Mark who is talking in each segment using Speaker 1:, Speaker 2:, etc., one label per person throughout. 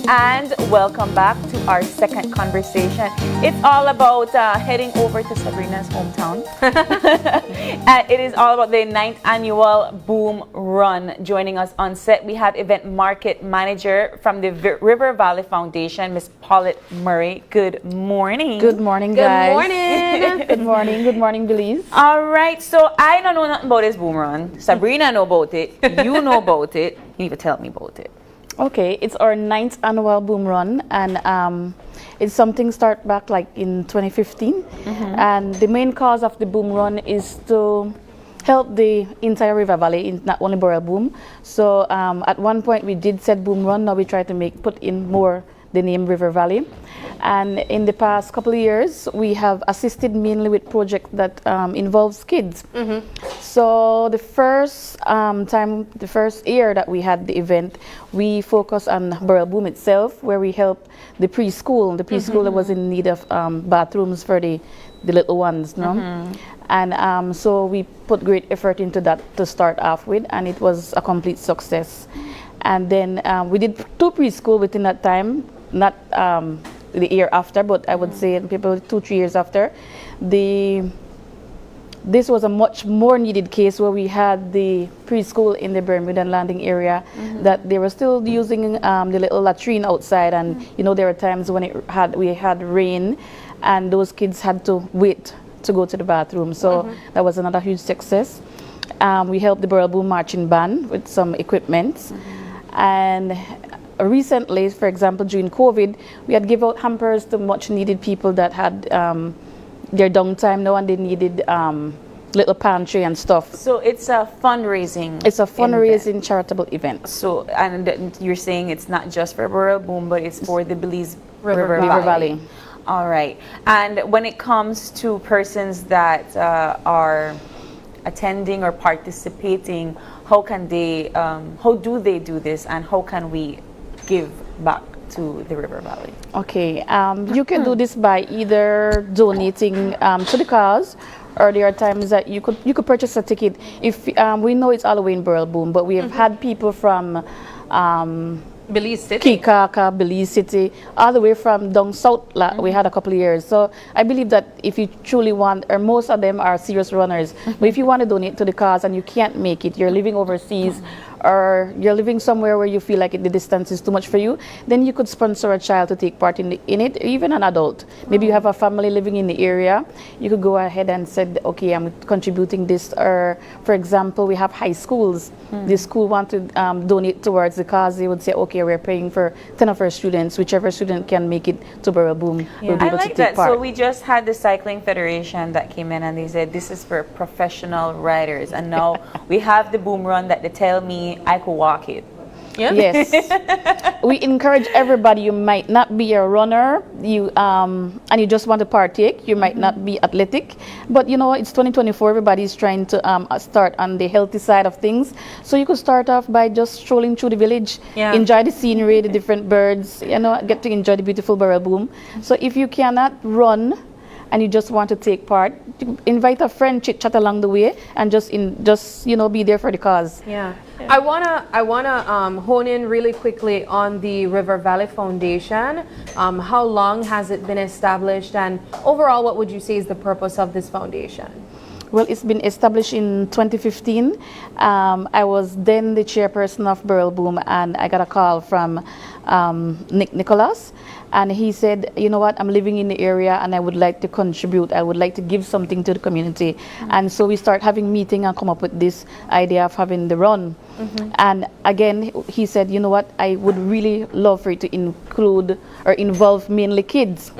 Speaker 1: and welcome back to our second conversation. It's all about heading over to Soberanis' hometown. And it is all about the 9th annual Boom Run. Joining us on set, we have event market manager from the River Valley Foundation, Miss Paullett Murray. Good morning.
Speaker 2: Good morning, guys.
Speaker 3: Good morning.
Speaker 2: Good morning. Good morning, Belize.
Speaker 1: All right, so I don't know nothing about this Boom Run. Sabrina know about it. You know about it. You need to tell me about it.
Speaker 2: Okay, it's our 9th annual Boom Run, and it's something start back like in 2015. And the main cause of the Boom Run is to help the entire River Valley, not only Borough Boom. So at one point we did set Boom Run. Now we try to put in more the name River Valley. And in the past couple of years, we have assisted mainly with projects that involves kids. So the first the first year that we had the event, we focused on Borough Boom itself, where we helped the preschool. The preschool that was in need of bathrooms for the little ones, no? And so we put great effort into that to start off with, and it was a complete success. And then we did 2 preschool within that time, not the year after, but I would say people 2-3 years after. This was a much more needed case where we had the preschool in the Bermuda Landing area that they were still using the little latrine outside, and you know there were times when we had rain and those kids had to wait to go to the bathroom. So that was another huge success. We helped the Borough Boom marching band with some equipment. And recently, for example, during COVID, we had given out hampers to much needed people that had their downtime now and they needed little pantry and stuff.
Speaker 1: So it's a fundraising.
Speaker 2: It's a fundraising charitable event.
Speaker 1: So, and you're saying it's not just for Borough Boom, but it's for the Belize River
Speaker 2: Valley.
Speaker 1: All right. And when it comes to persons that are attending or participating, how can they, how do they do this, and how can we give back to the River Valley?
Speaker 2: Okay, you can do this by either donating to the cause, or there are times that you could purchase a ticket. If we know it's all the way in Borough Boom, but we have had people from
Speaker 3: Belize City.
Speaker 2: Kikaka, Belize City, all the way from down south. We had a couple of years. So I believe that if you truly want, or most of them are serious runners, but if you want to donate to the cause and you can't make it, you're living overseas, or you're living somewhere where you feel like the distance is too much for you, then you could sponsor a child to take part in it, even an adult. Maybe you have a family living in the area, you could go ahead and say, okay, I'm contributing this. Or for example, we have high schools. The school want to donate towards the cause. They would say, okay, we're paying for 10 of our students. Whichever student can make it to Borough Boom will be able to take part.
Speaker 1: So we just had the Cycling Federation that came in and they said this is for professional riders, and now we have the Boom Run that they tell me I could walk it.
Speaker 3: Yeah.
Speaker 2: Yes. We encourage everybody. You might not be a runner, and you just want to partake. You might not be athletic, but you know, it's 2024. Everybody's trying to start on the healthy side of things. So you could start off by just strolling through the village, enjoy the scenery, the different birds, you know, get to enjoy the beautiful Borough Boom. So if you cannot run and you just want to take part, invite a friend, chit chat along the way, and just you know, be there for the cause.
Speaker 3: Yeah. I wanna hone in really quickly on the River Valley Foundation. How long has it been established, and overall, what would you say is the purpose of this foundation?
Speaker 2: Well, it's been established in 2015. I was then the chairperson of Borough Boom, and I got a call from Nick Nicholas, and he said, you know what, I'm living in the area and I would like to contribute. I would like to give something to the community. And so we start having meeting and come up with this idea of having the run. And again, he said, you know what, I would really love for it to include or involve mainly kids.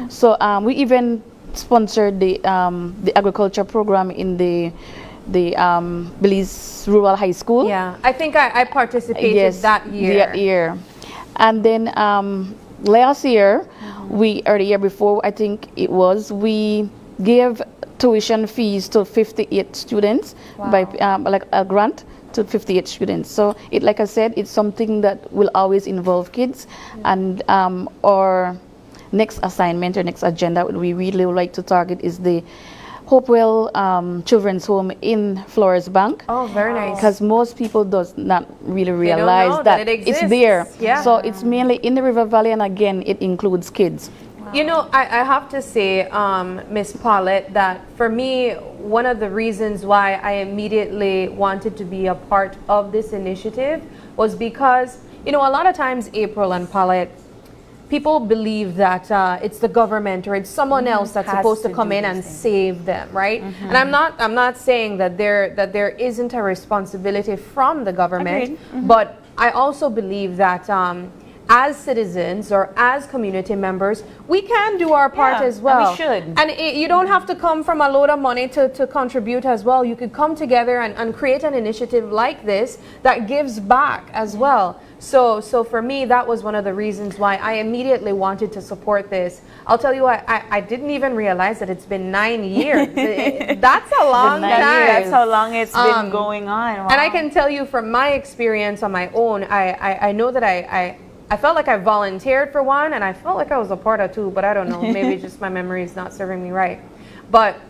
Speaker 2: So we even sponsored the agriculture program in the Belize Rural High School.
Speaker 3: Yeah, I think I participated that year.
Speaker 2: And then last year, or the year before, I think it was, we gave tuition fees to 58 students by like a grant to 58 students. So it, like I said, it's something that will always involve kids. And our next assignment or next agenda we really would like to target is the Hopewell Children's Home in Flores Bank.
Speaker 3: Oh, very nice.
Speaker 2: Because most people does not really
Speaker 3: don't
Speaker 2: realize
Speaker 3: know
Speaker 2: that
Speaker 3: that it
Speaker 2: it's
Speaker 3: exists.
Speaker 2: there.
Speaker 3: Yeah.
Speaker 2: So it's mainly in the River Valley, and again, it includes kids.
Speaker 3: You know, I have to say, Miss Paullett, that for me, one of the reasons why I immediately wanted to be a part of this initiative was because, you know, a lot of times, April and Paullett, people believe that it's the government or it's someone else that's
Speaker 1: Has
Speaker 3: supposed to
Speaker 1: to
Speaker 3: come
Speaker 1: do
Speaker 3: in
Speaker 1: these
Speaker 3: and
Speaker 1: things.
Speaker 3: save them, right? And I'm not saying that there isn't a responsibility from the government, but I also believe that as citizens or as community members, we can do our part
Speaker 1: Yeah,
Speaker 3: as well.
Speaker 1: and we should.
Speaker 3: And you don't have to come from a load of money to contribute as well. You could come together and create an initiative like this that gives back as well. So for me, that was one of the reasons why I immediately wanted to support this. I'll tell you what, I didn't even realize that it's been 9 years. That's a long time.
Speaker 1: That's how long it's been going on. Wow.
Speaker 3: And I can tell you from my experience on my own, I know that I felt like I volunteered for one, and I felt like I was a part of two, but I don't know. Maybe just my memory is not serving me right. But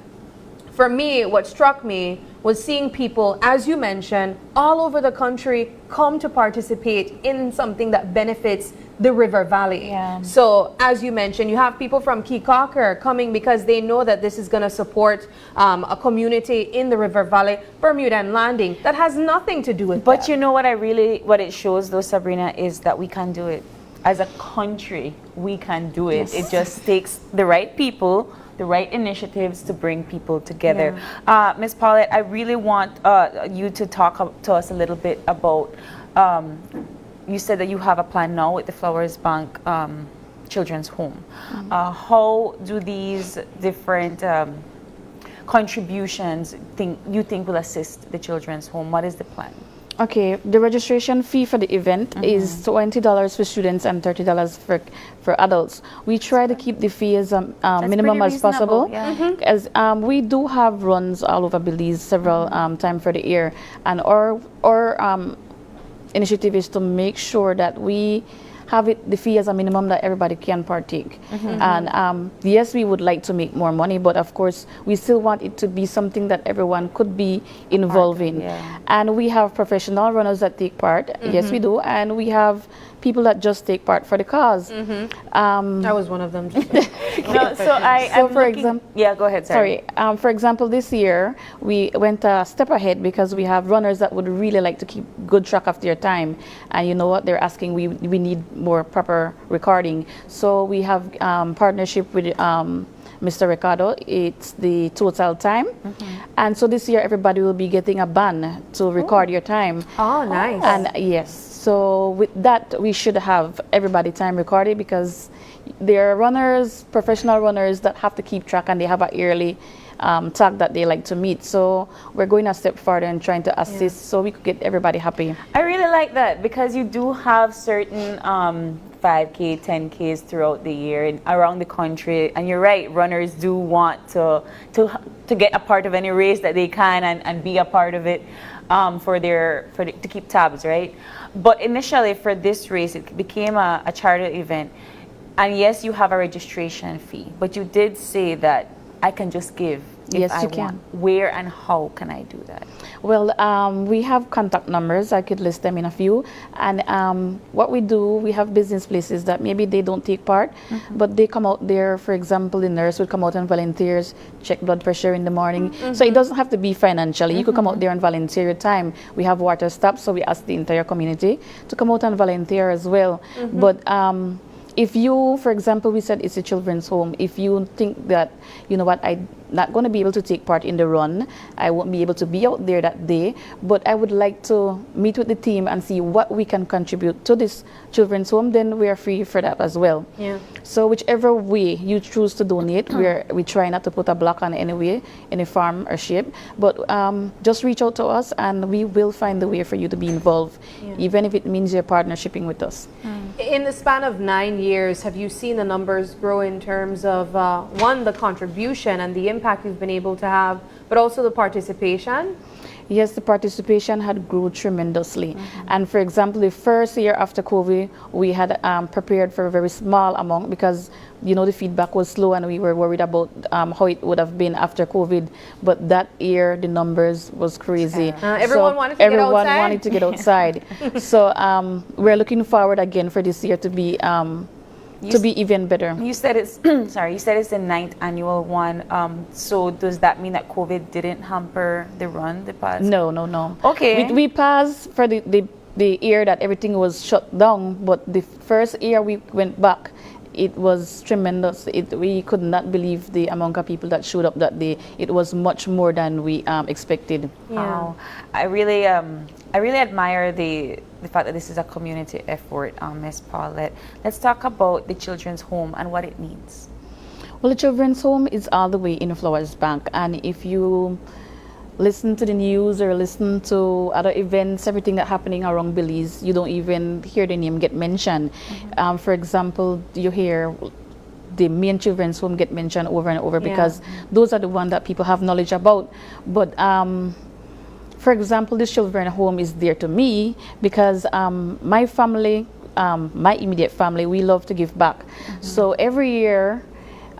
Speaker 3: for me, what struck me was seeing people, as you mentioned, all over the country come to participate in something that benefits the River Valley.
Speaker 1: Yeah.
Speaker 3: So, as you mentioned, you have people from Keycocker coming because they know that this is going to support a community in the River Valley, Bermuda and Landing. That has nothing to do with
Speaker 1: But
Speaker 3: that.
Speaker 1: you know what it shows though, Sabrina, is that we can do it. As a country, we can do it. It just takes the right people, the right initiatives to bring people together. Ms. Paullett, I really want you to talk to us a little bit about, you said that you have a plan now with the Flowers Bank Children's Home. How do these different contributions you think will assist the Children's Home? What is the plan?
Speaker 2: Okay, the registration fee for the event is $20 for students and $30 for adults. We try to keep the fee as minimum
Speaker 1: pretty
Speaker 2: as possible.
Speaker 1: reasonable,
Speaker 2: As we do have runs all over Belize several times for the year, and our initiative is to make sure that we have the fee as a minimum that everybody can partake. And yes, we would like to make more money, but of course, we still want it to be something that everyone could be involved in. And we have professional runners that take part. Yes, we do. And we have people that just take part for the cause.
Speaker 3: I was one of them.
Speaker 1: No, so
Speaker 2: for example,
Speaker 1: yeah, go ahead. Sorry.
Speaker 2: for example, this year we went a step ahead because we have runners that would really like to keep good track of their time, and you know what they're asking, we need more proper recording. So we have partnership with Mr. Ricardo. It's the total time, and so this year everybody will be getting a band to record your time.
Speaker 3: Oh, nice.
Speaker 2: And yes, so with that we should have everybody time recorded, because there are runners, professional runners that have to keep track, and they have a yearly tag that they like to meet. So we're going a step further and trying to assist so we could get everybody happy.
Speaker 1: I really like that, because you do have certain 5K, 10Ks throughout the year and around the country, and you're right, runners do want to get a part of any race that they can and be a part of it to keep tabs, right? But initially for this race, it became a charter event, and yes, you have a registration fee, but you did say that I can just give if I want. Where and how can I do that?
Speaker 2: Well, we have contact numbers. I could list them in a few. And what we do, we have business places that maybe they don't take part, but they come out there. For example, the nurse would come out and volunteers, check blood pressure in the morning. So it doesn't have to be financially. You could come out there and volunteer your time. We have water stops, so we ask the entire community to come out and volunteer as well. But if you, for example, we said it's a children's home, if you think that, you know what, I'm not going to be able to take part in the run, I won't be able to be out there that day, but I would like to meet with the team and see what we can contribute to this children's home, then we are free for that as well. So whichever way you choose to donate, we try not to put a block on any way, any form or shape, but just reach out to us and we will find the way for you to be involved, even if it means you're partnershiping with us.
Speaker 3: In the span of 9 years, have you seen the numbers grow in terms of, one, the contribution and the impact you've been able to have, but also the participation?
Speaker 2: Yes, the participation had grew tremendously. And for example, the first year after COVID, we had prepared for a very small amount because, you know, the feedback was slow and we were worried about how it would have been after COVID. But that year, the numbers was crazy.
Speaker 3: Everyone wanted to get outside?
Speaker 2: Everyone wanted to get outside. So we're looking forward again for this year to be even better.
Speaker 1: You said it's sorry. You said it's the 9th annual one. So does that mean that COVID didn't hamper the run? The past?
Speaker 2: No.
Speaker 1: Okay.
Speaker 2: We passed for the year that everything was shut down, but the first year we went back, it was tremendous. We could not believe the amount of people that showed up that day. It was much more than we expected.
Speaker 3: Yeah.
Speaker 1: Wow. I really admire the fact that this is a community effort, Ms. Paullett. Let's talk about the children's home and what it needs.
Speaker 2: Well, the children's home is all the way in Flowers Bank, and if you listen to the news or listen to other events, everything that's happening around Belize, you don't even hear the name get mentioned. For example, you hear the main children's home get mentioned over and over because those are the ones that people have knowledge about. But for example, this children's home is dear to me because my family, my immediate family, we love to give back. So every year,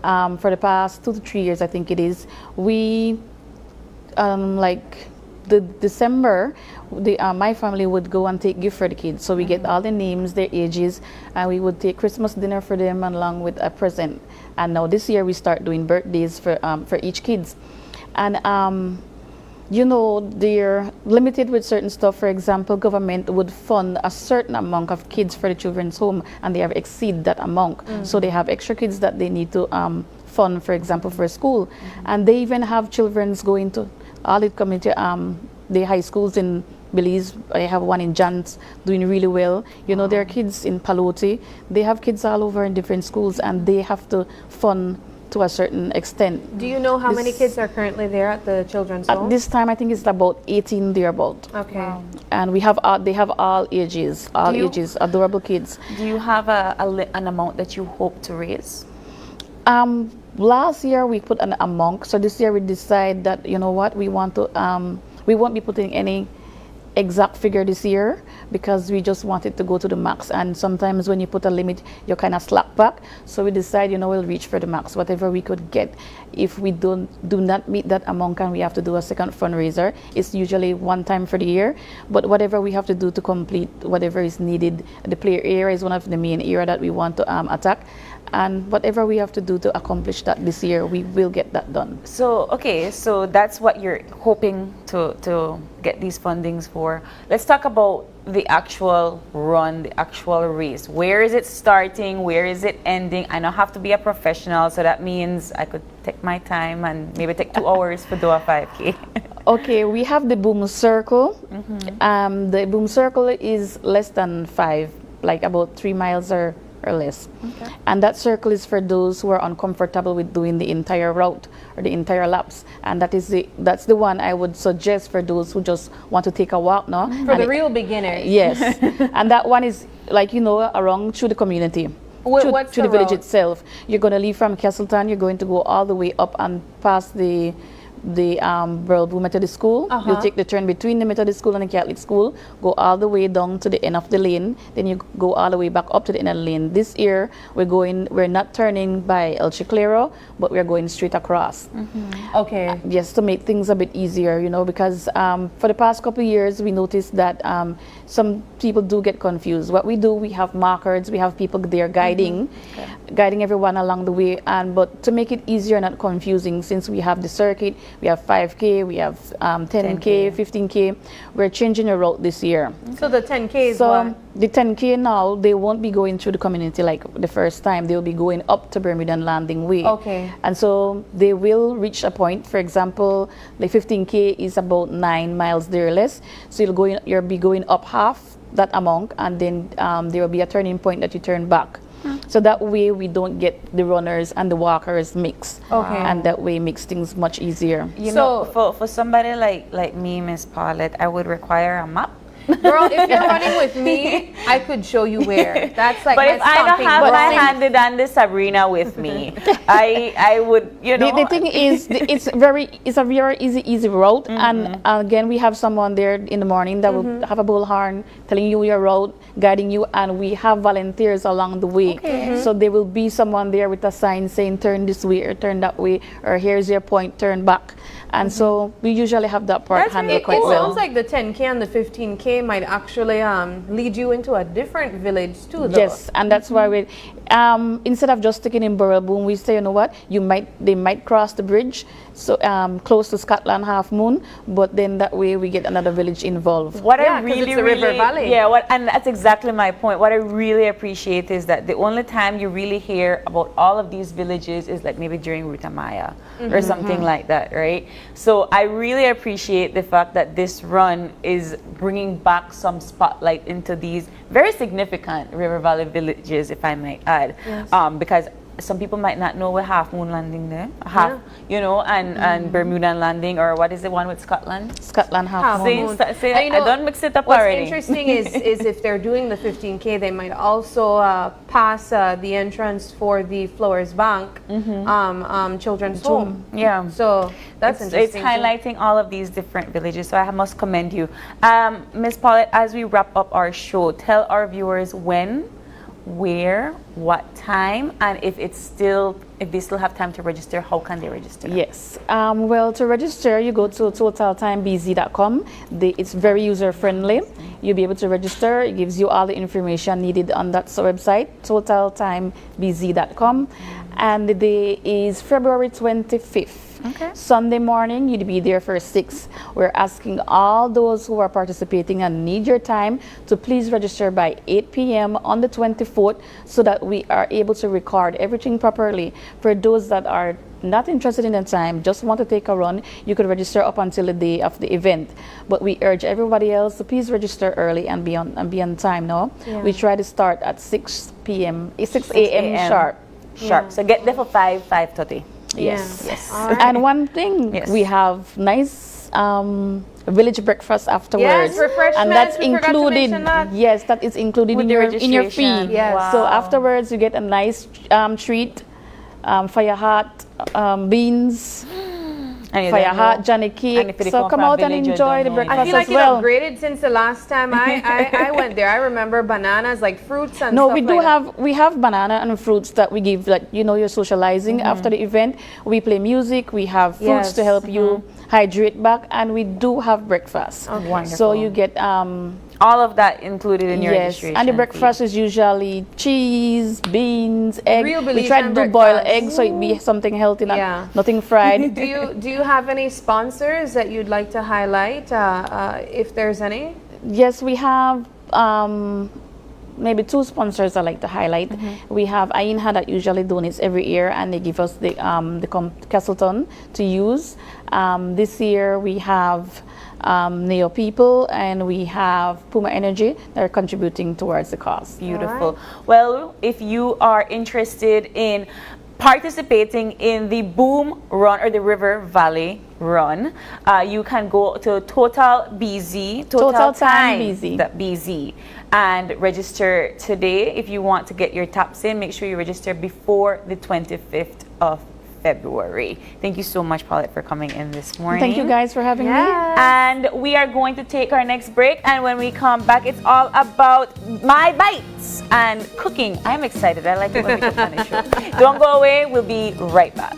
Speaker 2: for the past 2 to 3 years, I think it is, we like the December, my family would go and take gift for the kids. So we get all the names, their ages, and we would take Christmas dinner for them along with a present. And now this year we start doing birthdays for each kids. And you know, they're limited with certain stuff. For example, government would fund a certain amount of kids for the children's home, and they have exceed that amount. So they have extra kids that they need to fund, for example, for school. And they even have children's going to all the community, the high schools in Belize. I have one in Jans doing really well. You know, there are kids in Paullett. They have kids all over in different schools, and they have to fund to a certain extent.
Speaker 3: Do you know how many kids are currently there at the children's home?
Speaker 2: At this time, I think it's about 18 thereabout.
Speaker 3: Okay. Wow.
Speaker 2: And they have all ages, adorable kids.
Speaker 1: Do you have an amount that you hope to raise?
Speaker 2: Last year we put an amount, so this year we decide that, you know what, we want to we won't be putting any exact figure this year because we just want it to go to the max. And sometimes when you put a limit, you kind of slack back. So we decide, you know, we'll reach for the max, whatever we could get. If we do not meet that amount and we have to do a second fundraiser, it's usually one time for the year. But whatever we have to do to complete whatever is needed, the player area is one of the main area that we want to attack. And whatever we have to do to accomplish that this year, we will get that done.
Speaker 1: So, okay, so that's what you're hoping to get these fundings for. Let's talk about the actual run, the actual race. Where is it starting? Where is it ending? I don't have to be a professional, so that means I could take my time and maybe take 2 hours for do a 5K.
Speaker 2: Okay, we have the boom circle. The boom circle is less than 5, like about 3 miles or less. Okay. And that circle is for those who are uncomfortable with doing the entire route or the entire laps. And that's the one I would suggest for those who just want to take a walk now.
Speaker 3: For the real beginners.
Speaker 2: Yes. And that one is, like, you know, around through the community.
Speaker 3: What's
Speaker 2: through the village itself. You're going to leave from Castleton, you're going to go all the way up and past the Burlboo Methodist School. You'll take the turn between the Methodist School and the Catholic School, go all the way down to the end of the lane, then you go all the way back up to the end of the lane. This year we're not turning by El Chiclero, but we're going straight across.
Speaker 3: Okay.
Speaker 2: Just to make things a bit easier, you know, because for the past couple of years we noticed that some people do get confused. What we do, we have markers, we have people there guiding everyone along the way, but to make it easier and not confusing, since we have the circuit, we have 5K, we have 10K, 15K. We're changing the route this year.
Speaker 3: So the 10K is what?
Speaker 2: The 10K now, they won't be going through the community like the first time. They'll be going up to Bermudan Landing Way.
Speaker 3: Okay.
Speaker 2: And so they will reach a point. For example, the 15K is about 9 miles there or less. So you'll be going up half that amount, and then there will be a turning point that you turn back. So that way we don't get the runners and the walkers mixed.
Speaker 3: Okay.
Speaker 2: And that way makes things much easier.
Speaker 1: You know, for somebody like me, Ms. Paullett, I would require a map
Speaker 3: Girl, if you're running with me, I could show you where. That's like
Speaker 1: But
Speaker 3: my
Speaker 1: if I don't
Speaker 3: stomping
Speaker 1: have
Speaker 3: ground.
Speaker 1: my handy dandy Sabrina with me, I would, you know.
Speaker 2: The thing is, it's a very easy route, and again, we have someone there in the morning that will have a bullhorn telling you your route, guiding you, and we have volunteers along the way. So there will be someone there with a sign saying turn this way or turn that way, or here's your point, turn back. And so we usually have that part handled quite
Speaker 3: It
Speaker 2: well.
Speaker 3: sounds like the 10K and the 15K might actually lead you into a different village too, though.
Speaker 2: Yes, and that's why we, instead of just sticking in Burrell Boom, we say, you know what, they might cross the bridge, so close to Scotland Half Moon, but then that way we get another village involved.
Speaker 1: What
Speaker 3: Yeah,
Speaker 1: I
Speaker 3: 'cause
Speaker 1: really,
Speaker 3: it's a river valley.
Speaker 1: yeah, and that's exactly my point. What I really appreciate is that the only time you really hear about all of these villages is like maybe during Ruta Maya or something like that, right? So I really appreciate the fact that this run is bringing back some spotlight into these very significant River Valley villages, if I might add, because some people might not know where Half Moon Landing there, you know, and Bermuda Landing, or what is the one with Scotland?
Speaker 2: Scotland Half Moon.
Speaker 1: See,
Speaker 3: And you know,
Speaker 1: I don't mix it up
Speaker 3: What's
Speaker 1: already.
Speaker 3: interesting is if they're doing the 15K, they might also pass the entrance for the Flowers Bank Children's Home.
Speaker 1: Yeah.
Speaker 3: So that's
Speaker 1: It's
Speaker 3: interesting. too.
Speaker 1: highlighting all of these different villages, so I must commend you. Ms. Paullett, as we wrap up our show, tell our viewers when, where, what time, and if they still have time to register, how can they register?
Speaker 2: Yes. Well, to register, you go to totaltimebz.com. It's very user-friendly. You'll be able to register. It gives you all the information needed on that website, totaltimebz.com. And the day is February 25th.
Speaker 1: Okay.
Speaker 2: Sunday morning, you'd be there for 6. We're asking all those who are participating and need your time to please register by 8 p.m. on the 24th so that we are able to record everything properly. For those that are not interested in the time, just want to take a run, you could register up until the day of the event. But we urge everybody else to please register early and be on time now.
Speaker 3: Yeah.
Speaker 2: We try to start at 6 a.m. sharp.
Speaker 1: Sharp. So get there for 5:30.
Speaker 2: Yes.
Speaker 1: Yes.
Speaker 3: All right.
Speaker 2: And one thing,
Speaker 1: Yes.
Speaker 2: we have nice village breakfast afterwards.
Speaker 3: Yes, refreshments.
Speaker 2: And that's
Speaker 3: We forgot to
Speaker 2: included.
Speaker 3: mention that.
Speaker 2: Yes, that is included
Speaker 1: With
Speaker 2: in
Speaker 1: the
Speaker 2: your fee.
Speaker 1: registration.
Speaker 3: Yes.
Speaker 1: Wow.
Speaker 2: So afterwards, you get a nice treat, fire hot beans,
Speaker 1: And
Speaker 2: fire hot Johnny
Speaker 1: And if
Speaker 2: cake.
Speaker 1: they
Speaker 2: So
Speaker 1: come
Speaker 2: come
Speaker 1: from a
Speaker 2: out and
Speaker 1: village, you
Speaker 2: enjoy the
Speaker 1: don't know.
Speaker 2: breakfast
Speaker 3: I feel like
Speaker 2: as well.
Speaker 3: it upgraded since the last time I went there. I remember bananas, like fruits and
Speaker 2: No,
Speaker 3: stuff
Speaker 2: we do
Speaker 3: like that.
Speaker 2: we have banana and fruits that we give, like, you know, you're socializing after the event. We play music, we have fruits
Speaker 3: Yes.
Speaker 2: to help you hydrate back, and we do have breakfast.
Speaker 1: Wonderful.
Speaker 2: So you get
Speaker 1: all of that included in your
Speaker 2: yes,
Speaker 1: registration.
Speaker 2: and the breakfast is usually cheese, beans, egg.
Speaker 3: Real
Speaker 2: We try to
Speaker 3: Belizean
Speaker 2: do boiled
Speaker 3: breakfast.
Speaker 2: eggs so it be something healthy, not
Speaker 3: Yeah.
Speaker 2: nothing fried.
Speaker 3: Do you have any sponsors that you'd like to highlight, if there's any?
Speaker 2: Yes, we have maybe 2 sponsors I like to highlight. We have Ainha that usually donates every year, and they give us the Castleton to use. This year we have Neo People, and we have Puma Energy that are contributing towards the cause.
Speaker 1: Beautiful. Well, if you are interested in participating in the Boom Run or the River Valley Run, you can go to Total Time BZ and register today. If you want to get your taps in, make sure you register before the 25th of February. Thank you so much, Paullett, for coming in this morning.
Speaker 2: Thank you guys for having me.
Speaker 1: And we are going to take our next break, and when we come back, it's all about my bites and cooking. I'm excited. I like it when we cook on the show. Don't go away. We'll be right back.